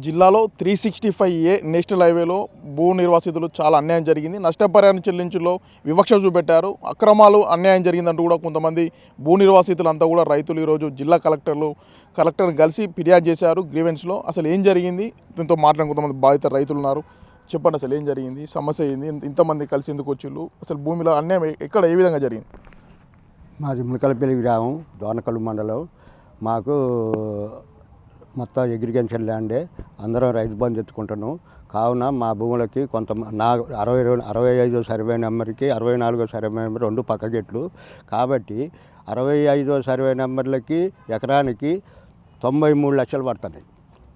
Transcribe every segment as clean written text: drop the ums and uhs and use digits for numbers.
జిల్లాలో 365A national హైవేలో భూ నిర్వాసితులు చాలా అన్యాయం జరిగింది. నష్టపరిహారం చెల్లించులో వివక్ష చూపెట్టారు. అక్రమాలు అన్యాయం జరిగిందంటూ కూడా కొంతమంది భూ నిర్వాసితులంతా కూడా రైతులు ఈరోజు జిల్లా కలెక్టర్ని కలిసి ఫిర్యాదు చేశారు గ్రీవెన్స్లో. అసలు ఏం జరిగింది, దీంతో మాట్లాడిన కొంతమంది బాధిత రైతులు ఉన్నారు. చెప్పండి, అసలు ఏం జరిగింది, సమస్య ఏంది, ఇంతమంది కలిసి ఎందుకు వచ్చిళ్ళు, అసలు భూమిలో అన్యాయం ఎక్కడ ఏ విధంగా జరిగింది? మాది ములకలపల్లి గ్రామం, దోనకల్లు మండలం. మాకు మొత్తం అగ్రికల్చర్ ల్యాండే, అందరం రైతు బంధు ఎత్తుకుంటున్నాం. కావున మా భూములకి కొంత నా 65వ సర్వే నెంబర్కి 64వ సర్వే నెంబర్ రెండు పక్క గెట్లు కాబట్టి 65వ సర్వే నెంబర్లకి ఎకరానికి 93 లక్షలు పడుతున్నాయి.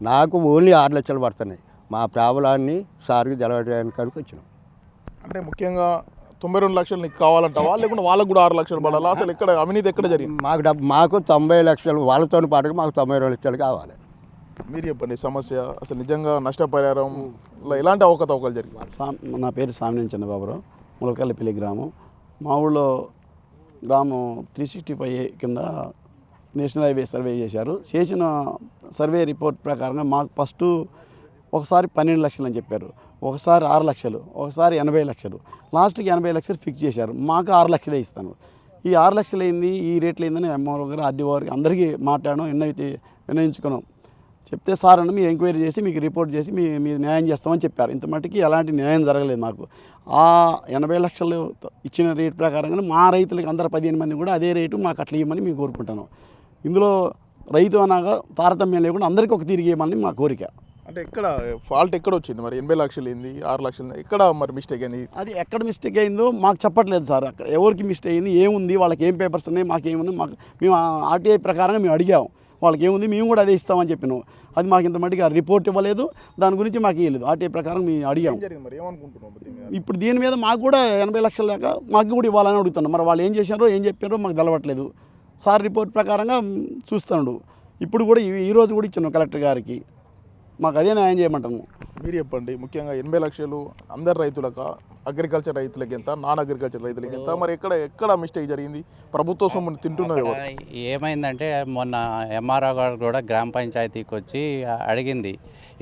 నాకు ఓన్లీ 6 లక్షలు పడుతున్నాయి. మా ప్రాబ్లాన్ని సార్కి తెలవడానికి వచ్చినాం. అంటే ముఖ్యంగా 92 లక్షలు నీకు కావాలంటావా, లేకుంటే వాళ్ళకు కూడా 6 లక్షలు పడాలా? అసలు ఇక్కడ అవినీతి ఎక్కడ జరిగింది? మాకు 90 లక్షలు, వాళ్ళతో పాటుగా మాకు 92 లక్షలు కావాలి. మీరు చెప్పండి సమస్య. అసలు నిజంగా నష్టపరిహారంలో ఎలాంటి అవకతవకలు జరిగింది? నా పేరు సామినేని చంద్రబాబురావు, ములకల్లిపల్లి గ్రామం. మా ఊళ్ళో గ్రామం 365A కింద నేషనల్ హైవే సర్వే చేశారు. చేసిన సర్వే రిపోర్ట్ ప్రకారంగా మాకు ఫస్ట్ ఒకసారి 12 లక్షలు అని చెప్పారు, ఒకసారి 6 లక్షలు, ఒకసారి 80 లక్షలు, లాస్ట్కి 80 లక్షలు ఫిక్స్ చేశారు. మాకు 6 లక్షలే ఇస్తాను. ఈ 6 లక్షలు అయింది, ఈ రేట్లు అయిందని ఎంఆర్ఓ గారు, ఆర్డీఓ గారికి అందరికీ మాట్లాడడం, విన్నయించుకున్నాం. చెప్తే సార్ అన్న మీరు ఎంక్వైరీ చేసి మీకు రిపోర్ట్ చేసి మీరు న్యాయం చేస్తామని చెప్పారు. ఇంత మట్టుకి ఎలాంటి న్యాయం జరగలేదు మాకు. ఆ 80 లక్షలు ఇచ్చిన రేటు ప్రకారంగా మా రైతులకి అందరు 15 మంది కూడా అదే రేటు మాకు అట్లా ఇవ్వమని మేము కోరుకుంటాను. ఇందులో రైతు అనగా తారతమ్యం లేకుండా అందరికీ ఒక తిరిగి ఇవ్వమని మా కోరిక. అంటే ఎక్కడ ఫాల్ట్ ఎక్కడ వచ్చింది మరి? 80 లక్షలు ఏంది, 6 లక్షలు ఎక్కడ మరి మిస్టేక్ అయింది? అది ఎక్కడ మిస్టేక్ అయిందో మాకు చెప్పట్లేదు సార్. అక్కడ ఎవరికి మిస్టేక్ అయింది, ఏముంది, వాళ్ళకి ఏం పేపర్స్ ఉన్నాయి, మాకేముంది, మేము ఆర్టీఐ ప్రకారంగా మేము అడిగాము. వాళ్ళకి ఏముంది, మేము కూడా అదే ఇస్తామని చెప్పినాం. అది మాకు ఇంత మట్టిగా రిపోర్ట్ ఇవ్వలేదు, దాని గురించి మాకు ఇవ్వలేదు. ఆర్టీఐ ప్రకారం మేము అడిగాము. ఇప్పుడు దీని మీద మాకు కూడా 80 లక్షల దాకా మాకు కూడా ఇవ్వాలని అడుగుతున్నాం. మరి వాళ్ళు ఏం చేశారో ఏం చెప్పారో మాకు తెలవట్లేదు. సార్ రిపోర్ట్ ప్రకారంగా చూస్తున్నాడు. ఇప్పుడు కూడా ఈరోజు కూడా ఇచ్చాను కలెక్టర్ గారికి. మాకు అదే న్యాయం చేయమంటాము. మీరు చెప్పండి, ముఖ్యంగా 80 లక్షలు అందరు రైతులకు, అగ్రికల్చర్ రైతులకి ఎంత, నాన్ అగ్రికల్చర్ రైతులకి ఎంత, మరి ఎక్కడ మిస్టేక్ జరిగింది? ప్రభుత్వ సొమ్ముని తింటున్నది ఏమైందంటే మొన్న ఎంఆర్ఓ గారు కూడా గ్రామ పంచాయతీకి వచ్చి అడిగింది.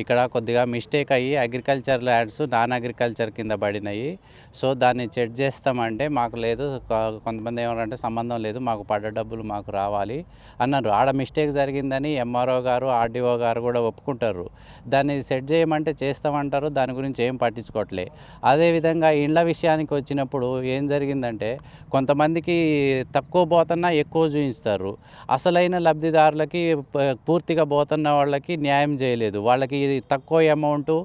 ఇక్కడ కొద్దిగా మిస్టేక్ అయ్యి అగ్రికల్చర్ ల్యాండ్స్ నాన్ అగ్రికల్చర్ కింద పడినాయి, సో దాన్ని చెక్ చేస్తామంటే మాకు లేదు, కొంతమంది ఏమన్నారంటే సంబంధం లేదు, మాకు పడ్డ డబ్బులు మాకు రావాలి అన్నారు. ఆడ మిస్టేక్ జరిగిందని ఎంఆర్ఓ గారు, ఆర్డీఓ గారు కూడా ఒప్పుకుంటారు. దాన్ని సెట్ చేయమంటే చేస్తామంటారు, దాని గురించి ఏం పట్టించుకోవట్లే. అదేవిధంగా ఇండ్ల విషయానికి వచ్చినప్పుడు ఏం జరిగిందంటే కొంతమందికి తక్కువ పోతున్నా ఎక్కువ చూపిస్తారు. అసలైన లబ్ధిదారులకి పూర్తిగా పోతున్న వాళ్ళకి న్యాయం చేయలేదు. వాళ్ళకి తక్కువ అమౌంటు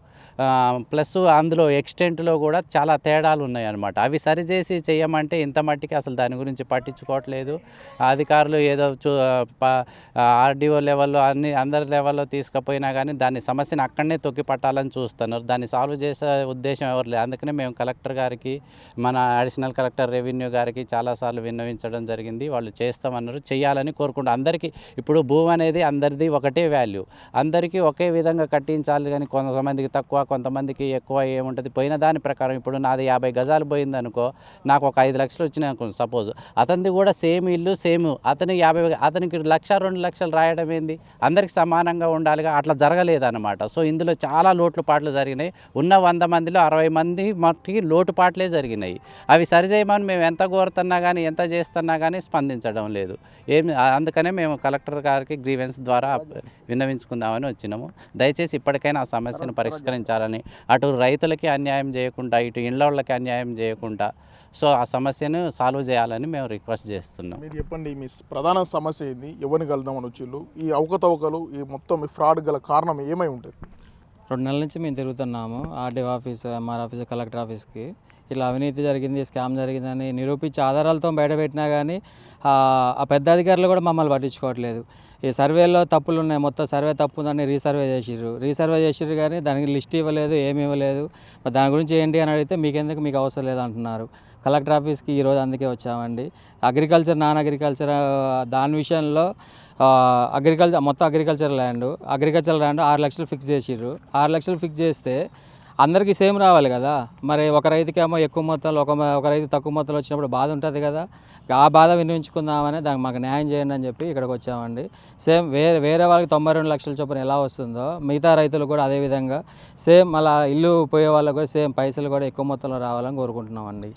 ప్లస్ అందులో ఎక్స్టెంట్లో కూడా చాలా తేడాలు ఉన్నాయన్నమాట. అవి సరిచేసి చేయమంటే ఇంత మట్టికి అసలు దాని గురించి పట్టించుకోవట్లేదు. అధికారులు ఏదో ఆర్డీఓ లెవెల్లో అందరి లెవెల్లో తీసుకుపోయినా కానీ దాని సమస్యను అక్కడనే తొక్కి పట్టాలని చూస్తున్నారు. దాన్ని సాల్వ్ చేసే ఉద్దేశం ఎవరు లేదు. అందుకనే మేము కలెక్టర్ గారికి, మన అడిషనల్ కలెక్టర్ రెవెన్యూ గారికి చాలాసార్లు విన్నవించడం జరిగింది. వాళ్ళు చేస్తామన్నారు, చేయాలని కోరుకుంటాం. అందరికీ ఇప్పుడు భూమి అనేది అందరిది ఒకటే వాల్యూ, అందరికీ ఒకే విధంగా కట్టించాలి. కానీ కొంతమందికి తక్కువ, కొంతమందికి ఎక్కువ ఏముంటుంది. పోయిన దాని ప్రకారం ఇప్పుడు నాది 50 గజాలు పోయింది అనుకో, నాకు ఒక 5 లక్షలు వచ్చినాయి అనుకో సపోజ్, అతనిది కూడా సేమ్ ఇల్లు సేమ్, అతనికి 1 లక్ష 2 లక్షలు రాయడం ఏంది? అందరికి సమానంగా ఉండాలిగా, అట్లా జరగలేదన్నమాట. సో ఇందులో చాలా లోటుపాట్లు జరిగినాయి. ఉన్న 100 మందిలో 60 మంది మట్టికి లోటుపాట్లే జరిగినాయి. అవి సరిచేయమని మేము ఎంత కోరుతున్నా కానీ, ఎంత చేస్తున్నా కానీ స్పందించడం లేదు. అందుకనే మేము కలెక్టర్ గారికి గ్రీవెన్స్ ద్వారా విన్నవించుకుందామని వచ్చినాము. దయచేసి ఇప్పటికైనా ఆ సమస్యను పరిష్కరించాలని, అటు రైతులకి అన్యాయం చేయకుండా, ఇటు ఇండ్లకి అన్యాయం చేయకుండా, సో ఆ సమస్యను సాల్వ్ చేయాలని మేము రిక్వెస్ట్ చేస్తున్నాం. మీరు చెప్పండి, మీ ప్రధాన సమస్య ఏంది, ఎవరిని కలుద్దామని వచ్చిళ్ళు? ఈ అవకతవకలు, ఈ మొత్తం ఈ ఫ్రాడ్ గల కారణం ఏమై ఉంటుంది? 2 నెలల నుంచి మేము తిరుగుతున్నాము RDO office, MR office, collector ఆఫీస్కి. ఇలా అవినీతి జరిగింది, స్కామ్ జరిగిందని నిరూపించి ఆధారాలతో బయటపెట్టినా కానీ ఆ పెద్ద అధికారులు కూడా మమ్మల్ని పట్టించుకోవట్లేదు. ఈ సర్వేలో తప్పులు ఉన్నాయి, మొత్తం సర్వే తప్పు ఉందని రీసర్వే చేసిర్రు కానీ దానికి లిస్ట్ ఇవ్వలేదు, ఏమి ఇవ్వలేదు. దాని గురించి ఏంటి అని అడిగితే మీకెందుకు, మీకు అవసరం లేదు అంటున్నారు. కలెక్టర్ ఆఫీస్కి ఈరోజు అందుకే వచ్చామండి. అగ్రికల్చర్, నాన్ అగ్రికల్చర్ దాని విషయంలో మొత్తం అగ్రికల్చర్ ల్యాండ్ 6 లక్షలు ఫిక్స్ చేసిర్రు. 6 లక్షలు ఫిక్స్ చేస్తే అందరికీ సేమ్ రావాలి కదా. మరి ఒక రైతుకేమో ఎక్కువ మొత్తంలో ఒక రైతు తక్కువ మొత్తంలో వచ్చినప్పుడు బాధ ఉంటుంది కదా. ఆ బాధ వినియోగించుకుందామని దానికి మాకు న్యాయం చేయండి అని చెప్పి ఇక్కడికి వచ్చామండి. సేమ్ వేరే వాళ్ళకి 92 లక్షల చొప్పున ఎలా వస్తుందో మిగతా రైతులు కూడా అదేవిధంగా సేమ్ అలా ఇల్లు పోయే వాళ్ళకు కూడా సేమ్ పైసలు కూడా ఎక్కువ మొత్తంలో రావాలని కోరుకుంటున్నామండి.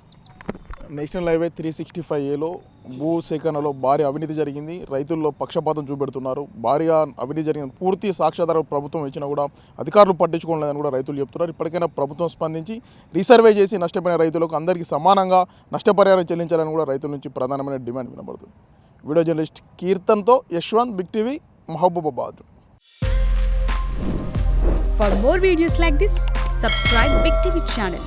నేషనల్ హైవే 365Aలో భూ సేకరణలో భారీ అవినీతి జరిగింది. రైతుల్లో పక్షపాతం చూపెడుతున్నారు. భారీగా అవినీతి జరిగింది. పూర్తి సాక్ష్యాధారాలు ప్రభుత్వం ఇచ్చినా కూడా అధికారులు పట్టించుకోలేదని కూడా రైతులు చెప్తున్నారు. ఇప్పటికైనా ప్రభుత్వం స్పందించి రీసర్వే చేసి నష్టపోయిన రైతులకు అందరికీ సమానంగా నష్టపరిహారం చెల్లించాలని కూడా రైతుల నుంచి ప్రధానమైన డిమాండ్ వినబడుతుంది. వీడియో జర్నలిస్ట్ కీర్తన్తో Yashwant, big TV, Mahabubabad. For more videos like this, subscribe Big TV channel.